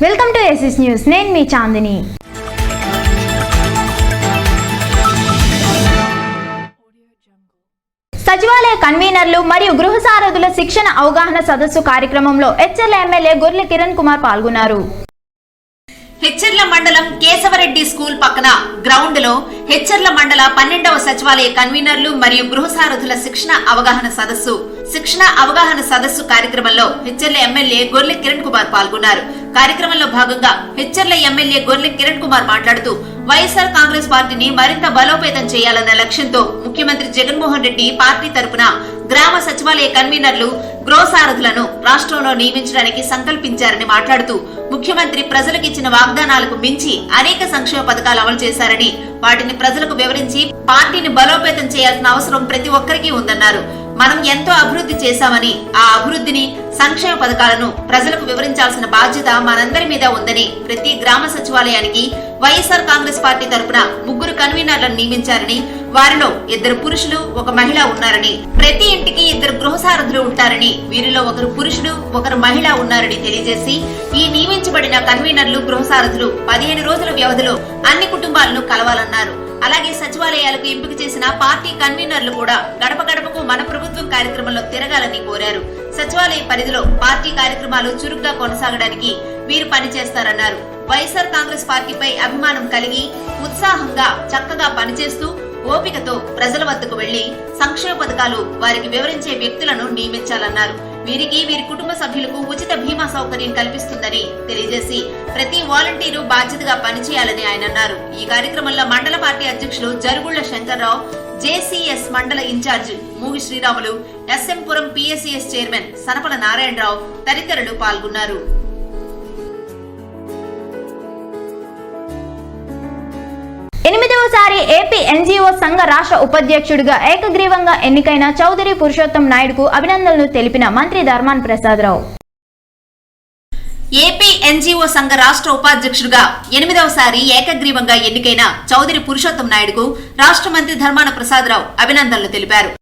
Welcome to SS news. నేను మీ చాందిని. సచివాలయ కన్వీనర్లు మరియు గృహ సారథుల శిక్షణ అవగాహన సదస్సు కార్యక్రమంలో హెచ్చర్ల ఎమ్మెల్యే గొర్లె కిరణ్ కుమార్ పాల్గొన్నారు. హెచ్చర్ల మండలం కేశవరెడ్డి స్కూల్ పక్కన గ్రౌండ్ లో హెచ్చర్ల మండల 12వ సచివాలయ కన్వీనర్లు మరియు గృహ సారథుల శిక్షణ అవగాహన సదస్సు కార్యక్రమంలో హెచ్చర్ల ఎమ్మెల్యే గొర్లె కిరణ్ కుమార్ పాల్గొన్నారు. కార్యక్రమంలో భాగంగా హెచ్చర్ల ఎమ్మెల్యే గొర్లె కిరణ్ కుమార్ మాట్లాడుతూ వైఎస్ఆర్ కాంగ్రెస్ పార్టీని మరింత బలోపేతం చేయాలన్న లక్ష్యంతో ముఖ్యమంత్రి జగన్మోహన్ రెడ్డి పార్టీ తరపున గ్రామ సచివాలయ కన్వీనర్లు గృహ సారథులను రాష్ట్రంలో నియమించడానికి సంకల్పించారని మాట్లాడుతూ ముఖ్యమంత్రి ప్రజలకు ఇచ్చిన వాగ్దానాలకు మించి అనేక సంక్షేమ పథకాలు అమలు చేశారని వాటిని ప్రజలకు వివరించి పార్టీని బలోపేతం చేయాల్సిన అవసరం ప్రతి ఒక్కరికి ఉందన్నారు. మనం ఎంతో అభివృద్ధి చేశామని ఆ అభివృద్ధిని సంక్షేమ పథకాలను ప్రజలకు వివరించాల్సిన బాధ్యత మనందరి మీద ఉందని ప్రతి గ్రామ సచివాలయానికి వైఎస్ఆర్ కాంగ్రెస్ పార్టీ తరపున 3 కన్వీనర్లను నియమించారని వారిలో 2 పురుషులు 1 మహిళ ఉన్నారని ప్రతి ఇంటికి 2 గృహ సారథులు ఉంటారని వీరిలో 1 పురుషుడు 1 మహిళ ఉన్నారని తెలియజేసి ఈ నియమించబడిన కన్వీనర్లు గృహ సారథులు 15 రోజుల వ్యవధిలో అన్ని కుటుంబాలను కలవాలన్నారు. అలాగే సచివాలయాలకు ఎంపిక చేసిన పార్టీ కన్వీనర్లు కూడా గడప గడపకు మన ప్రభుత్వం కార్యక్రమంలో తిరగాలని కోరారు. సచివాలయ పరిధిలో పార్టీ కార్యక్రమాలు చురుగ్గా కొనసాగడానికి వీరు పనిచేస్తారన్నారు. వైఎస్ఆర్ కాంగ్రెస్ పార్టీపై అభిమానం కలిగి ఉత్సాహంగా చక్కగా పనిచేస్తూ ఓపికతో ప్రజల వద్దకు వెళ్లి సంక్షేమ పథకాలు వారికి వివరించే వ్యక్తులను నియమించాలన్నారు. వీరికి వీరి కుటుంబ సభ్యులకు ఉచిత బీమా సౌకర్యం కల్పిస్తుందని తెలియజేసి ప్రతి వాలంటీరు బాధ్యతగా పనిచేయాలని ఆయన అన్నారు. ఈ కార్యక్రమంలో మండల పార్టీ అధ్యక్షులు జరుగుళ్ల శంకర్రావు, జేసీఎస్ మండల ఇన్ఛార్జ్ మూగి శ్రీరాములు, ఎస్ఎం పురం పిఎస్సిఎస్ చైర్మన్ సనపల నారాయణరావు తదితరులు పాల్గొన్నారు. 8వసారి ఏపీ ఎన్జీఓ సంఘ రాష్ట్ర ఉపాధ్యక్షుడిగా ఏకగ్రీవంగా ఎన్నికైన చౌదరి పురుషోత్తం నాయుడుకు అభినందనలు తెలిపిన మంత్రి ధర్మాన ప్రసాదరావు. ఏపీ ఎన్జీఓ సంఘ రాష్ట్ర ఉపాధ్యక్షుడిగా 8వసారి ఏకగ్రీవంగా ఎన్నికైన చౌదరి పురుషోత్తం నాయుడుకు రాష్ట్ర మంత్రి ధర్మాన ప్రసాదరావు అభినందనలు తెలిపారు.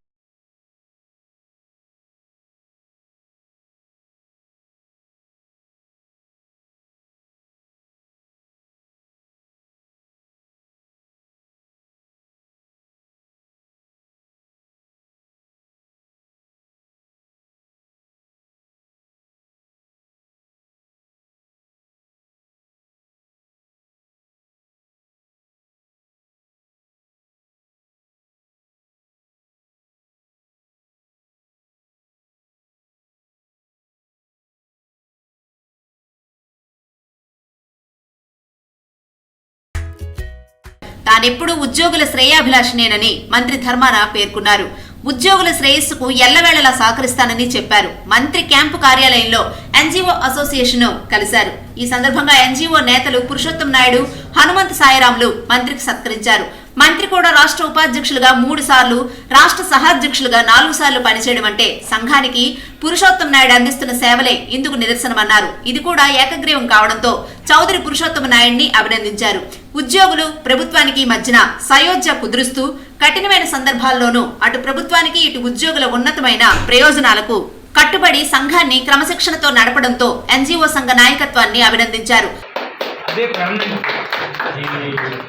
తానెప్పుడు ఉద్యోగుల శ్రేయాభిలాషనేనని మంత్రి ధర్మాన పేర్కొన్నారు. ఉద్యోగుల శ్రేయస్సుకు ఎల్లవేళలా సహకరిస్తానని చెప్పారు. మంత్రి క్యాంపు కార్యాలయంలో ఎన్జీఓ అసోసియేషన్ కలిశారు. ఈ సందర్భంగా ఎన్జీఓ నేతలు పురుషోత్తం నాయుడు, హనుమంత్ సాయిరాములు మంత్రికి సత్కరించారు. మంత్రి కూడా రాష్ట్ర ఉపాధ్యక్షులుగా 3 సార్లు, రాష్ట్ర సహాధ్యక్షులుగా 4 సార్లు పనిచేయడం అంటే సంఘానికి పురుషోత్తం నాయుడు అందిస్తున్న సేవలే ఇందుకు నిదర్శనమన్నారు. ఇది కూడా ఏకగ్రీవం కావడంతో చౌదరి పురుషోత్తం నాయుడిని అభినందించారు. ఉద్యోగులు ప్రభుత్వానికి మధ్యన సయోధ్య కుదురుస్తూ కఠినమైన సందర్భాల్లోనూ అటు ప్రభుత్వానికి ఇటు ఉద్యోగుల ఉన్నతమైన ప్రయోజనాలకు కట్టుబడి సంఘాన్ని క్రమశిక్షణతో నడపడంతో ఎన్జీఓ సంఘ నాయకత్వాన్ని అభినందించారు.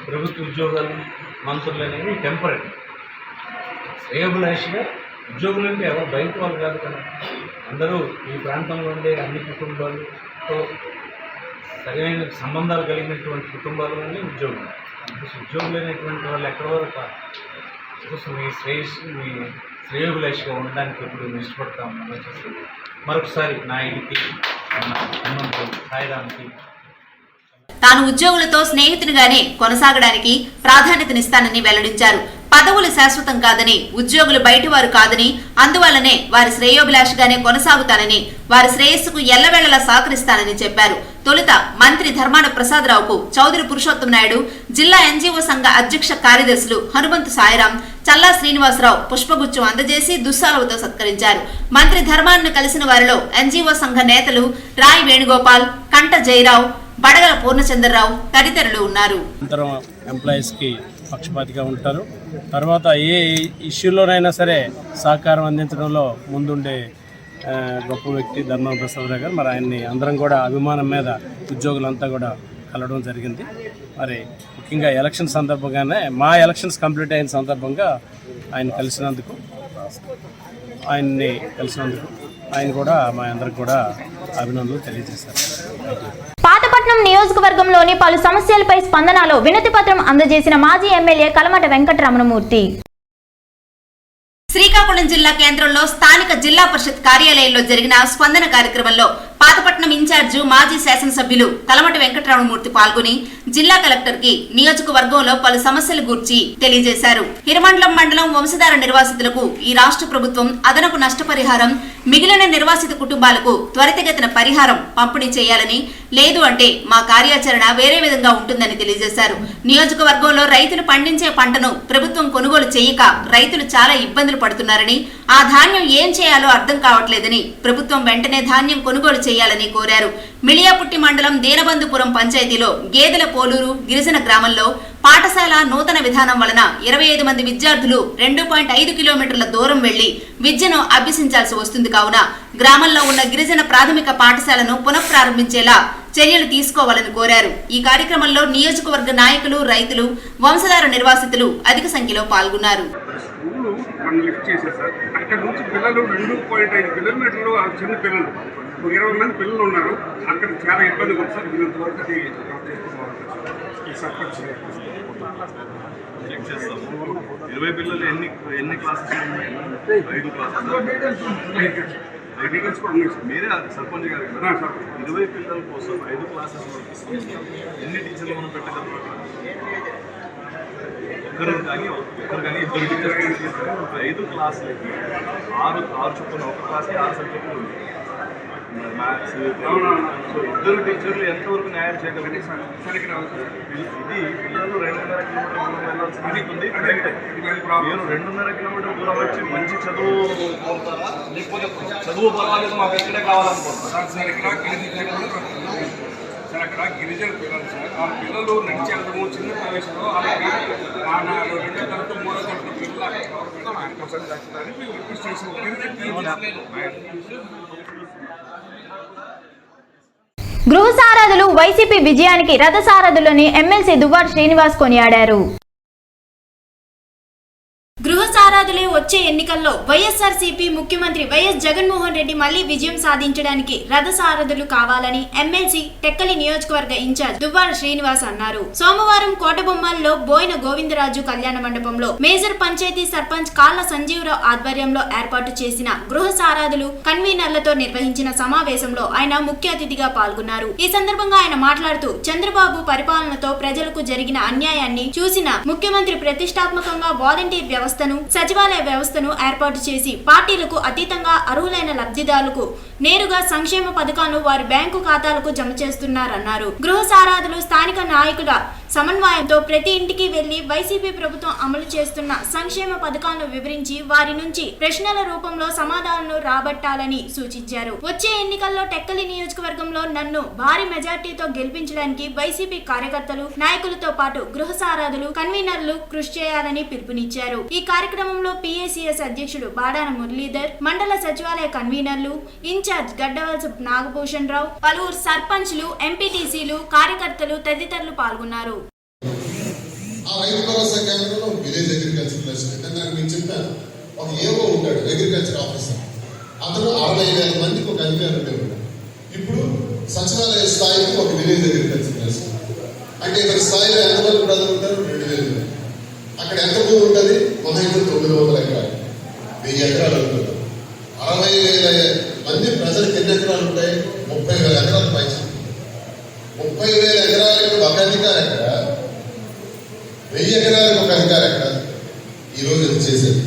ప్రభుత్వ ఉద్యోగాలు మంత్రులు అనేవి టెంపరీ శ్రేయోభిలాషిగా ఉద్యోగులు అంటే ఎవరు బయట వాళ్ళు కాదు కదా, అందరూ ఈ ప్రాంతంలో ఉండే అన్ని కుటుంబాలతో సరైన సంబంధాలు కలిగినటువంటి కుటుంబాల నుండి ఉద్యోగులు. ఉద్యోగులు అనేటువంటి వాళ్ళు ఎక్కడ వరకు మీ శ్రేయోభిలాషిగా ఉండడానికి ఎప్పుడు ఇష్టపడతామని వచ్చేసి మరొకసారి నాయుడికి, సాయిరామ్కి తాను ఉద్యోగులతో స్నేహితునిగానే కొనసాగడానికి ప్రాధాన్యతనిస్తానని వెల్లడించారు. పదవులు శాశ్వతం కాదని, ఉద్యోగులు బయటివారు కాదని, అందువల్లనే వారి శ్రేయోభిలాషిగానే కొనసాగుతానని, వారి శ్రేయస్సుకు ఎల్లవేళలా సహకరిస్తానని చెప్పారు. తొలుత మంత్రి ధర్మాన ప్రసాదరావుకు చౌదరి పురుషోత్తం నాయుడు, జిల్లా ఎన్జీఓ సంఘ అధ్యక్ష కార్యదర్శులు హనుమంతు సాయిరాం, చల్లా శ్రీనివాసరావు పుష్పగుచ్చం అందజేసి దుస్సాలవుతో సత్కరించారు. మంత్రి ధర్మాన్ని కలిసిన వారిలో ఎన్జీఓ సంఘ నేతలు రాయ్ వేణుగోపాల్, కంట జయరావు, బడగల పూర్ణచంద్రరావు తదితరులు ఉన్నారు. ఎంప్లాయీస్కి పక్షపాతిగా ఉంటారు. తర్వాత ఏ ఇష్యూలోనైనా సరే సహకారం అందించడంలో ముందుండే గొప్ప వ్యక్తి ధర్మా ప్రసాదరావు గారు. మరి ఆయన్ని అందరం కూడా అభిమానం మీద ఉద్యోగులంతా కూడా కలవడం జరిగింది. మరి ముఖ్యంగా ఎలక్షన్ సందర్భంగానే మా ఎలక్షన్స్ కంప్లీట్ అయిన సందర్భంగా ఆయన్ని కలిసినందుకు ఆయన కూడా మా అందరికి కూడా అభినందనలు తెలియజేశారు. పాతపట్నం నియోజకవర్గంలోని పలు సమస్యలపై స్పందనలో వినతి పత్రం అందజేసిన మాజీ ఎమ్మెల్యే కలమట వెంకటరమణమూర్తి. శ్రీకాకుళం జిల్లా కేంద్రంలో స్థానిక జిల్లా పరిషత్ కార్యాలయంలో జరిగిన స్పందన కార్యక్రమంలో పాతపట్నం ఇన్ఛార్జి మాజీ శాసనసభ్యులు కలమటి వెంకటరమణమూర్తి పాల్గొని జిల్లా కలెక్టర్ కి నియోజకవర్గంలో పలు సమస్యల గురించి తెలియజేశారు. హిరమండలం మండలం వంశధార నిర్వాసితులకు ఈ రాష్ట్ర ప్రభుత్వం అదనపు నష్టపరిహారం, మిగిలిన నిర్వాసిత కుటుంబాలకు త్వరితగతిన పరిహారం పంపిణీ చేయాలని, లేదు అంటే మా కార్యాచరణ వేరే విధంగా ఉంటుందని తెలియజేశారు. నియోజకవర్గంలో రైతులు పండించే పంటను ప్రభుత్వం కొనుగోలు చేయక రైతులు చాలా ఇబ్బందులు పడుతున్నారని, ఆ ధాన్యం ఏం చేయాలో అర్థం కావట్లేదని ప్రభుత్వం వెంటనే ధాన్యం కొనుగోలు చేయాలని కోరారు. మిలియాపుట్టి మండలం దీనబంధుపురం పంచాయతీలో గేదెల పోలూరు గిరిజన గ్రామంలో పాఠశాల నూతన విధానం వలన 25 మంది విద్యార్థులు 2.5 కిలోమీటర్ల దూరం వెళ్లి విద్యను అభ్యసించాల్సి వస్తుంది. కావున గ్రామంలో ఉన్న గిరిజన ప్రాథమిక పాఠశాలను పునఃప్రారంభించేలా చర్యలు తీసుకోవాలని కోరారు. ఈ కార్యక్రమంలో నియోజకవర్గ నాయకులు, రైతులు, వంశధార నిర్వాసితులు అధిక సంఖ్యలో పాల్గొన్నారు. అక్కడ నుంచి పిల్లలు 2.5 కిలోమీటర్లు చిన్న పిల్లలు 20 మంది పిల్లలు ఉన్నారు. అక్కడ చాలా ఇబ్బంది ఉంది సార్. వీళ్ళంతవరకు అది సర్పంచ్ 20 పిల్లలు ఎన్ని క్లాసెస్? 5 క్లాసెస్. డీటెయిల్స్ కూడా ఉన్నాయి సార్. మీరే సర్పంచ్ గారు కదా. 20 పిల్లల కోసం 5 క్లాసెస్ ఎన్ని టీచర్లు మనం పెట్టగలరు? ఒక్కరు కానీ 2 టీచర్స్ 5 క్లాసులకి 6 చొప్పున ఒక క్లాస్కి 6 సబ్జెక్టులు ఉంది. మ్యాథ్స్, సో 2 టీచర్లు ఎంతవరకు న్యాయం చేయగలిగి సార్? ఇది పిల్లలు 2.5 కిలోమీటర్ దూరం వెళ్ళాల్సింది ఉంది. కరెక్టే. మీరు 2.5 కిలోమీటర్ దూరం వచ్చి మంచి చదువు కోరుతారా, లేకపోతే చదువు పర్వాలేదు మాకు ఇక్కడే కావాలనుకుంటారా? సార్ అక్కడ గిరిజన పిల్లలు సార్. ఆ పిల్లలు నడిచి వెళ్ళడము చిన్న ప్రవేశంలో వాళ్ళకి 2వ తరగతి 3వ తరగతి పిల్లలు గృహ సారథులు వైసీపీ విజయానికి రథ సారథులని ఎమ్మెల్సీ దువ్వాడ శ్రీనివాస్ కొనియాడారు. గృహ సారథులే వచ్చే ఎన్నికల్లో వైఎస్ఆర్సీపీ ముఖ్యమంత్రి వైఎస్ జగన్మోహన్ రెడ్డి మళ్లీ విజయం సాధించడానికి రథ సారథులు కావాలని ఎమ్మెల్సీ టెక్కలి నియోజకవర్గ ఇన్ఛార్జ్ దువ్వాడ శ్రీనివాస్ అన్నారు. సోమవారం కోటబొమ్మల్లో బోయిన గోవిందరాజు కళ్యాణ మండపంలో మేజర్ పంచాయతీ సర్పంచ్ కాళ్ల సంజీవరావు ఆధ్వర్యంలో ఏర్పాటు చేసిన గృహ సారథులు కన్వీనర్లతో నిర్వహించిన సమావేశంలో ఆయన ముఖ్య అతిథిగా పాల్గొన్నారు. ఈ సందర్భంగా ఆయన మాట్లాడుతూ చంద్రబాబు పరిపాలనతో ప్రజలకు జరిగిన అన్యాయాన్ని చూసిన ముఖ్యమంత్రి ప్రతిష్టాత్మకంగా వాలంటీర్ వ్యవస్థను, సచివాలయ వ్యవస్థను ఏర్పాటు చేసి పార్టీలకు అతీతంగా అర్హులైన లబ్ధిదారులకు నేరుగా సంక్షేమ పథకాలను వారి బ్యాంకు ఖాతాలకు జమ చేస్తున్నారన్నారు. గృహ సారథులు స్థానిక నాయకుల సమన్వయంతో ప్రతి ఇంటికి వెళ్లి వైసీపీ ప్రభుత్వం అమలు చేస్తున్న సంక్షేమ పథకాలను వివరించి వారి నుంచి ప్రశ్నల రూపంలో సమాధానాలను రాబట్టాలని సూచించారు. వచ్చే ఎన్నికల్లో టెక్కలి నియోజకవర్గంలో నన్ను భారీ మెజార్టీతో గెలిపించడానికి వైసీపీ కార్యకర్తలు, నాయకులతో పాటు గృహ సారథులు, కన్వీనర్లు కృషి చేయాలని పిలుపునిచ్చారు. ఈ కార్యక్రమంలో పిఏసిఎస్ అధ్యక్షుడు బాడాన మురళీధర్, మండల సచివాలయ కన్వీనర్లు, ఇన్ఛార్జ్ గడ్డవలస నాగభూషణ్ రావు, పలువురు సర్పంచ్లు, ఎంపీటీసీలు, కార్యకర్తలు తదితరులు పాల్గొన్నారు. రైతు భరోసా కేంద్రంలో విలేజ్ అగ్రికల్చర్ అసిస్టెంట్ నాకు మీకు చెప్పాను. ఒక ఏవో ఉంటాడు అగ్రికల్చర్ ఆఫీసర్. అతను 60,000 మందికి ఒక అధికారి ఉండేవాడు. ఇప్పుడు సచివాలయ స్థాయికి ఒక విలేజ్ అగ్రికల్చర్ అసిస్టెంట్ అంటే ఇక్కడ స్థాయిలో ఎంతమంది ప్రజలు ఉంటారు? 2,000. అక్కడ ఎంత భూమి ఉంటుంది? 900 ఎకరాలు, 1000 ఎకరాలు ఉంటుంది. 60,000 మంది ప్రజలకు ఎన్ని ఎకరాలు ఉంటాయి? 30,000 ఎకరాలు పైచి. 30,000 ఎకరాలకు ఒక అధికారి ఎక్కడ? 1000 ఎకరాలకు ఒక అధికారి ఎక్కడ? ఈరోజు ఇది చేసేది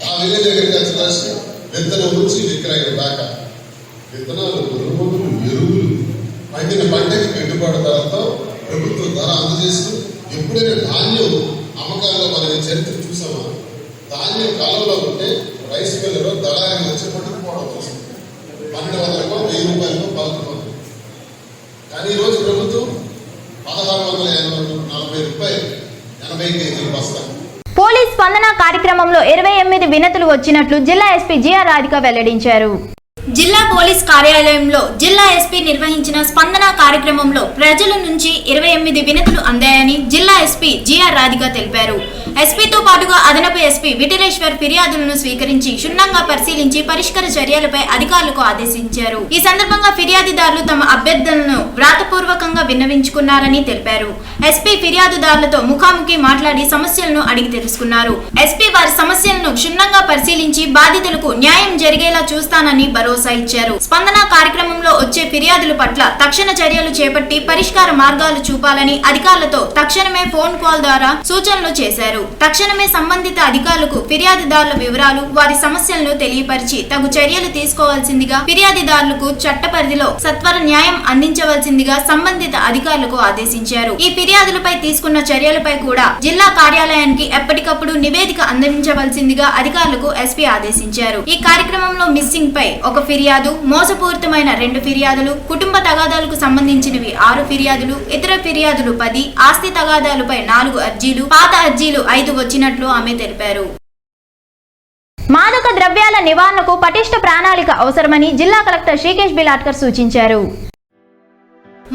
ఆ విలేజ్ అగ్రికల్చర్ విత్తనం నుంచి విక్రయం దాకా విత్తనాలు, పురుగులు, ఎరువులు, పండిన పంటకి పెట్టుబడి ధరతో ప్రభుత్వ ధర అందజేస్తూ ఎప్పుడైనా ధాన్యం అమ్మకాల్లో మనకి చరిత్ర చూసామా? ధాన్యం కాలంలో ఉంటే రైస్ మిల్లులో దళారీ వచ్చి పట్టుకుపోవడం చూస్తుంది. 1200కో 1000 రూపాయలకో పలుకుతుంది. కానీ ఈరోజు ప్రభుత్వం 1640 రూపాయలు 80 కేజీలు బస్తా. పోలీస్ స్పందన కార్యక్రమంలో 28 వినతులు వచ్చినట్లు జిల్లా ఎస్పీ జిఆర్ రాధిక వెల్లడించారు. జిల్లా పోలీస్ కార్యాలయంలో జిల్లా ఎస్పీ నిర్వహించిన స్పందన కార్యక్రమంలో ప్రజల నుంచి 28 వినతులు అందాయని జిల్లా ఎస్పీ జిఆర్ రాధిక తెలిపారు. ఎస్పీతో పాటుగా అదనపు ఎస్పీ విఠలేశ్వర్ ఫిర్యాదులను స్వీకరించి క్షుణ్ణంగా పరిశీలించి పరిష్కార చర్యలపై అధికారులకు ఆదేశించారు. ఈ సందర్భంగా ఫిర్యాదుదారులు తమ అభ్యర్థనలను వ్రాతపూర్వకంగా విన్నవించుకున్నారని తెలిపారు. ఎస్పీ ఫిర్యాదుదారులతో ముఖాముఖి మాట్లాడి సమస్యలను అడిగి తెలుసుకున్నారు. ఎస్పీ వారి సమస్యలను క్షుణ్ణంగా పరిశీలించి బాధితులకు న్యాయం జరిగేలా చూస్తానని భరోసా ఇచ్చారు. స్పందన కార్యక్రమంలో వచ్చే ఫిర్యాదుల పట్ల తక్షణ చర్యలు చేపట్టి పరిష్కార మార్గాలు చూపాలని అధికారులతో తక్షణమే ఫోన్ కాల్ ద్వారా సూచనలు చేశారు. తక్షణమే సంబంధిత అధికారులకు ఫిర్యాదుదారుల వివరాలు, వారి సమస్యలను తెలియపరిచి తగు చర్యలు తీసుకోవాల్సిందిగా, ఫిర్యాదుదారులకు చట్ట పరిధిలో సత్వర న్యాయం అందించవలసిందిగా సంబంధిత అధికారులకు ఆదేశించారు. ఈ ఫిర్యాదులపై తీసుకున్న చర్యలపై కూడా జిల్లా కార్యాలయానికి ఎప్పటికప్పుడు నివేదిక అందించవలసిందిగా అధికారులకు ఎస్పీ ఆదేశించారు. ఈ కార్యక్రమంలో మిస్సింగ్ పై 1 ఫిర్యాదు, మోసపూరితమైన 2 ఫిర్యాదులు, కుటుంబ తగాదాలకు సంబంధించినవి 6 ఫిర్యాదులు, ఇతర ఫిర్యాదులు 10, ఆస్తి తగాదాలపై 4 అర్జీలు, పాత అర్జీలు 5 వచ్చినట్లు ఆమె తెలిపారు. మాదక ద్రవ్యాల నివారణకు పటిష్ట ప్రణాళిక అవసరమని జిల్లా కలెక్టర్ శ్రీకేష్ బిలాట్కర్ సూచించారు.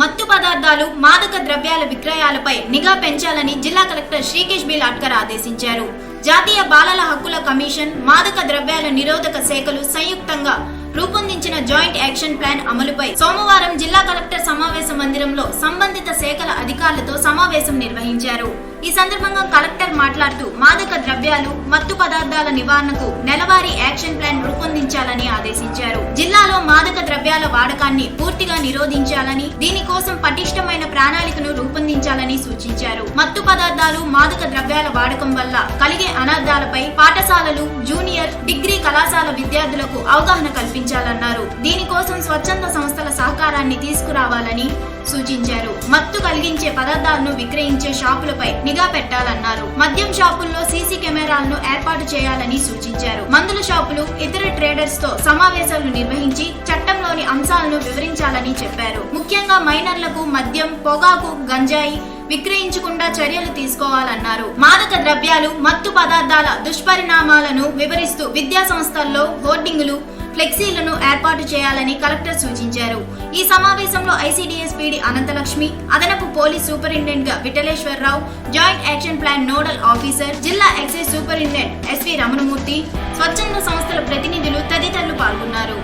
మత్తు పదార్థాలు, మాదక ద్రవ్యాల విక్రయాలపై నిఘా పెంచాలని జిల్లా కలెక్టర్ శ్రీకేష్ బిలాట్కర్ ఆదేశించారు. జాతీయ బాలల హక్కుల కమిషన్, మాదక ద్రవ్యాల నిరోధక శాఖలు సంయుక్తంగా రూపొందించిన జాయింట్ యాక్షన్ ప్లాన్ అమలుపై సోమవారం జిల్లా కలెక్టర్ సమావేశ మందిరంలో సంబంధిత శాఖల అధికారులతో సమావేశం నిర్వహించారు. ఈ సందర్భంగా కలెక్టర్ మాట్లాడుతూ మాదక ద్రవ్యాలు, మత్తు పదార్థాల నివారణకు నెలవారీ యాక్షన్ ప్లాన్ రూపొందించాలని ఆదేశించారు. జిల్లాలో మాదక ద్రవ్యాల వాడకాన్ని పూర్తిగా నిరోధించాలని, దీనికోసం పటిష్టమైన ప్రణాళికను రూపొందించాలని సూచించారు. మత్తు పదార్థాలు, మాదక ద్రవ్యాల వాడకం వల్ల కలిగే అనర్థాలపై పాఠశాలలు, జూనియర్, డిగ్రీ కళాశాల విద్యార్థులకు అవగాహన కల్పించాలన్నారు. దీనికోసం స్వచ్ఛంద సంస్థల సహకారాన్ని తీసుకురావాలని సూచించారు. మత్తు కలిగించే పదార్థాలను విక్రయించే షాపులపై నిఘా పెట్టాలన్నారు. మద్యం షాపుల్లో సీసీ కెమెరాలను ఏర్పాటు చేయాలని సూచించారు. మందుల షాపులు, ఇతర ట్రేడర్స్ తో సమావేశాలు నిర్వహించి చట్టంలోని అంశాలను వివరించాలని చెప్పారు. ముఖ్యంగా మైనర్లకు మద్యం, పొగాకు, గంజాయి విక్రయించకుండా చర్యలు తీసుకోవాలన్నారు. మాదక ద్రవ్యాలు, మత్తు పదార్థాల దుష్పరిణామాలను వివరిస్తూ విద్యా సంస్థల్లో హోర్డింగులు, ఫ్లెక్సీలను ఏర్పాటు చేయాలని కలెక్టర్ సూచించారు. ఈ సమావేశంలో ఐసీడీఎస్ పీడీ అనంతలక్ష్మి, అదనపు పోలీస్ సూపరింటెండెంట్ గా Vithaleswararao, joint action plan nodal officer, జిల్లా ఎక్సైజ్ సూపరింటెండెంట్ ఎస్వి రమణమూర్తి, స్వచ్ఛంద సంస్థల ప్రతినిధులు తదితరులు పాల్గొన్నారు.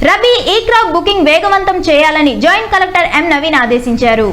రబీ ఈ క్రాప్ బుకింగ్ వేగవంతం చేయాలని జాయింట్ కలెక్టర్ ఎం నవీన్ ఆదేశించారు.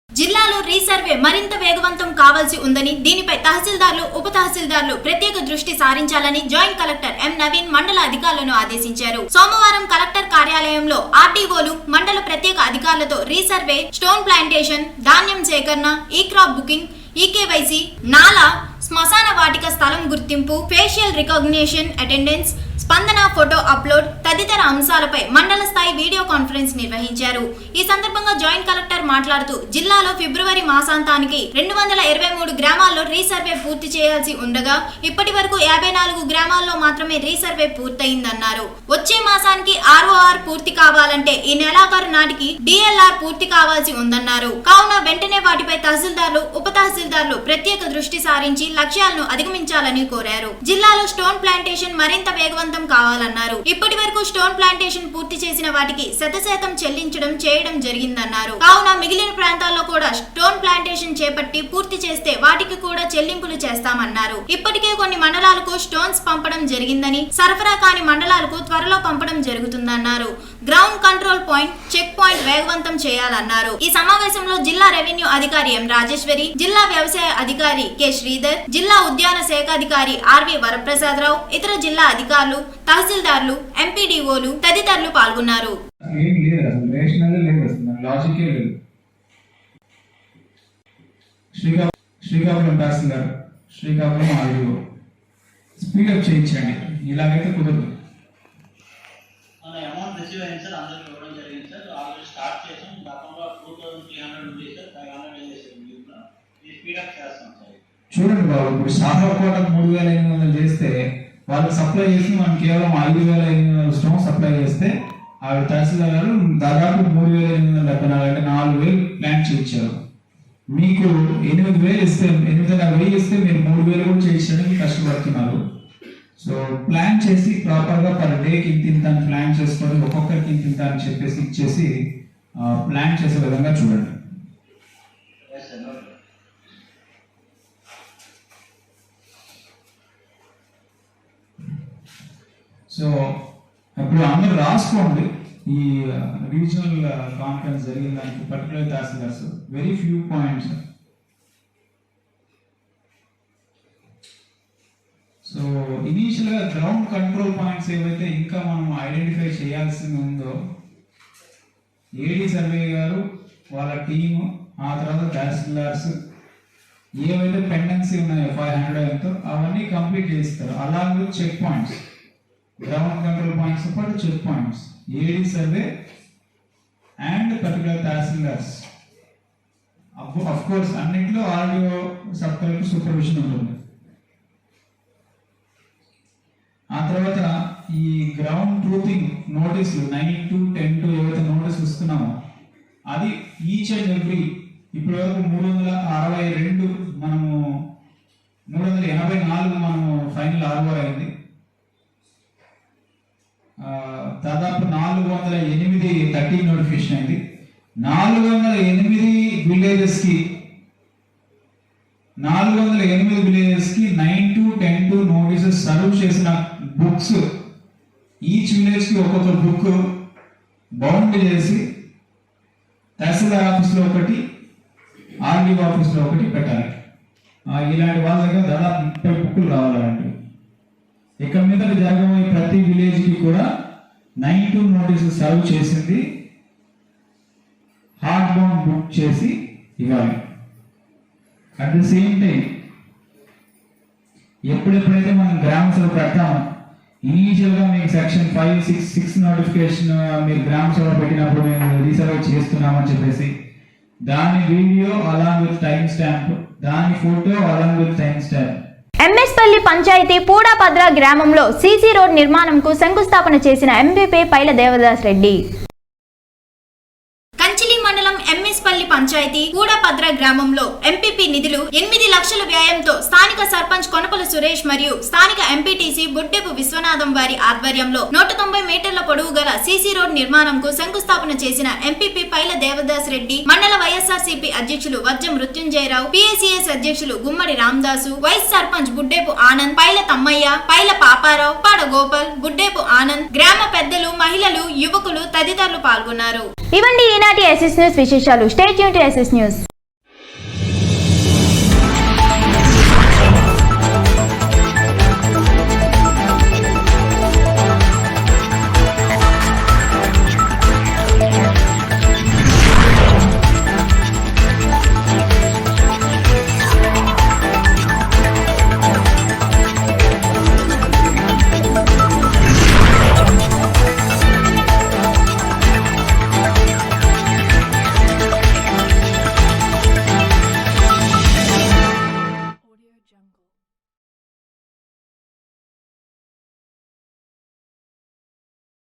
జిల్లాలో రీసర్వే మరింత వేగవంతం కావాల్సి ఉందని, దీనిపై తహసీల్దార్లు, ఉప తహసీల్దార్లు ప్రత్యేక దృష్టి సారించాలని జాయింట్ కలెక్టర్ ఎం నవీన్ మండల అధికారులను ఆదేశించారు. సోమవారం కలెక్టర్ కార్యాలయంలో ఆర్డీఓలు, మండల ప్రత్యేక అధికారులతో రీసర్వే, స్టోన్ ప్లాంటేషన్, ధాన్యం సేకరణ, ఈ క్రాప్ బుకింగ్, ఈకేవైసీ, నాలా, శ్మశాన వాటిక స్థలం గుర్తింపు, ఫేషియల్ రికగ్నిషన్, అటెండెన్స్, స్పందన ఫోటో అప్లోడ్ తదితర అంశాలపై మండల స్థాయి వీడియో కాన్ఫరెన్స్ నిర్వహించారు. ఈ సందర్భంగా జాయింట్ కలెక్టర్ మాట్లాడుతూ జిల్లాలో ఫిబ్రవరి మాసాంతానికి 223 గ్రామాల్లో రీసర్వే పూర్తి చేయాల్సి ఉండగా ఇప్పటి వరకు 54 గ్రామాల్లో మాత్రమే రీసర్వే పూర్తయిందన్నారు. వచ్చే మాసానికి ఆర్ఓఆర్ పూర్తి కావాలంటే ఈ నెలాఖరు నాటికి డిఎల్ఆర్ పూర్తి కావాల్సి ఉందన్నారు. కావున వెంటనే వాటిపై తహసీల్దార్లు, ఉప తహసీల్దార్లు ప్రత్యేక దృష్టి సారించి లక్ష్యాలను అధిగమించాలని కోరారు. జిల్లాలో స్టోన్ ప్లాంటేషన్ మరింత వేగవంతం కావాలన్నారు. ఇప్పటి వరకు స్టోన్ ప్లాంటేషన్ పూర్తి చేసిన వాటికి 100% చేయడం జరిగిందన్నారు. కావున మిగిలిన ప్రాంతాల్లో కూడా స్టోన్ ప్లాంటేషన్ చేపట్టి పూర్తి చేస్తే వాటికి కూడా చెల్లింపులు చేస్తామన్నారు. ఇప్పటికే కొన్ని మండలాలకు స్టోన్స్ పంపడం జరిగిందని, సరఫరా కాని మండలాలకు త్వరలో పంపడం జరుగుతుందన్నారు. Ground control point, check point వేగవంతం చేయాలన్నారు. ఈ సమావేశంలో జిల్లా రెవెన్యూ అధికారి ఎం రాజేశ్వరి, జిల్లా వ్యవసాయ అధికారి కె శ్రీధర్, జిల్లా ఉద్యాన శాఖ అధికారి ఆర్వి వరప్రసాదరావు, ఇతర జిల్లా అధికారులు, తహసీల్దార్లు, ఎంపీడీఓలు తదితరులు పాల్గొన్నారు. శ్రీకాకుళం తహసీల్దార్, శ్రీకాకుళం ఆర్డీఓ స్పీడప్ చేయించండి, ఇలాగైతే కుదరదు. అమౌంట్ రిసీవ్ అయింది సార్, అందరికి ఇవ్వడం జరిగింది సార్. ఆల్రెడీ స్టార్ట్ చేసాం. గతంలో 2300 ఉంది సార్, 500 చేసాం. ఇది స్పీడప్ చేస్తాం సార్. చూడండి బాబు, ఇప్పుడు సాధారణ 3800 చేస్తే వాళ్ళు సప్లై చేసి మనం కేవలం 5500 స్టోన్ సప్లై చేస్తే ఆవిడ తహసీల్దార్ గారు దాదాపు 3874 అంటే 4000 ప్లాంట్ చేయించారు. మీకు 8,000 ఇస్తే 8,500 ఇస్తే మీరు 3,000 కూడా చేయించడానికి కష్టపడుతున్నారు. సో ప్లాన్ చేసి ప్రాపర్గా పర్ డేకి ఇంత అని ప్లాన్ చేసుకొని ఒక్కొక్కరికి ఇంత అని చెప్పేసి ఇచ్చేసి ప్లాన్ చేసే విధంగా చూడండి. Yes, sir. Okay. సో ఇప్పుడు అందరూ రాసుకోండి. ఈ రీజనల్ కాన్ఫరెన్స్ జరిగిన దానికి particular tahsildars very few points. So ఇనీషియల్గా గ్రౌండ్ కంట్రోల్ పాయింట్స్ ఏవైతే ఇంకా మనం ఐడెంటిఫై చేయాల్సి ఉందో ఏడీ సర్వే గారు వాళ్ళ టీము, ఆ తర్వాత తహసీల్దార్స్ ఏవైతే పెండెన్సీ ఉన్నాయో 500 ఎంతో అవన్నీ కంప్లీట్ చేస్తారు. అలాగే check points, ground control points పాటు check points, AD survey and particular tahsildars. Of course అన్నింటిలో ఆర్డీఓ సబ్ కలెక్టర్ సూపర్విజన్ ఉంటుంది. ఆ తర్వాత ఈ గ్రౌండ్ ట్రూతింగ్ నోటీసులు 9 to 10 to ఏవైతే నోటీసులు ఇస్తున్నామో అది ఈచ్ అండ్ ఎవ్రీ ఇప్పటి వరకు 362 మనము 384 మనము ఫైనల్ ఆర్ఓఆర్ అయింది. దాదాపు 408 30 నోటిఫికేషన్ అయింది. 408 విలేజెస్కి 9 to 10 నోటీసెస్ సర్వ్ చేసిన బుక్స్ ఈచ్ విలేజ్ కి ఒక్కొక్క బుక్ బౌండ్ చేసి తహసీల్దార్ ఆఫీస్లో ఒకటి, ఆర్డీఓ ఆఫీస్లో ఒకటి పెట్టాలి. ఇలాంటి వాళ్ళ దగ్గర దాదాపు 30 బుక్కులు రావాలంటే ఇక మీద జరగబోయే ప్రతి విలేజ్ కి కూడా 9 నోటీసులు సర్వ్ చేసింది హార్డ్ బౌండ్ బుక్ చేసి ఇవ్వాలి. అట్ ద సేమ్ టైం ఎప్పుడెప్పుడైతే మనం గ్రామ సభ పెడతామో ఇనీషియల్ గా మీకు సెక్షన్ 566 నోటిఫికేషన్ మీరు గ్రామ సభ పెట్టినప్పుడు మేము రీసర్వే చేస్తున్నామని చెప్పేసి దాని video along with time stamp, దాని photo along with time stamp. M S Palli panchayat Pudapadra గ్రామంలో సీసీ రోడ్ నిర్మాణంకు శంకుస్థాపన చేసిన ఎంపీపీ పైల దేవదాస్ రెడ్డి. కంచిలి మండలం ఎంఎస్పల్లి పంచాయతీ పూడపద్ర గ్రామంలో ఎంపీపీ నిధులు 8 లక్షల వ్యయంతో స్థానిక సర్పంచ్ కొనపల సురేష్ మరియు స్థానిక ఎంపీటీసీ బుడ్డెపు విశ్వనాథం వారి ఆధ్వర్యంలో 190 మీటర్ల పొడవు గల సీసీ రోడ్ నిర్మాణంకు శంకుస్థాపన చేసిన ఎంపీపీ పైల దేవదాస్ రెడ్డి, మండల వైఎస్ఆర్సీపీ అధ్యక్షులు వజ్జ మృత్యుంజయరావు, పిఎసిఎస్ అధ్యక్షులు గుమ్మడి రామదాసు, వైస్ సర్పంచ్ బుడ్డెపు ఆనంద్, పైల తమ్మయ్య, పైల పాపారావు, పాడ గోపాల్, బుడ్డెపు ఆనంద్, గ్రామ పెద్దలు, మహిళలు, యువకులు తదితరులు పాల్గొన్నారు. ఇవండి ఈనాటి ఎస్ఎస్ న్యూస్ విశేషాలు. Stay tune to SS news.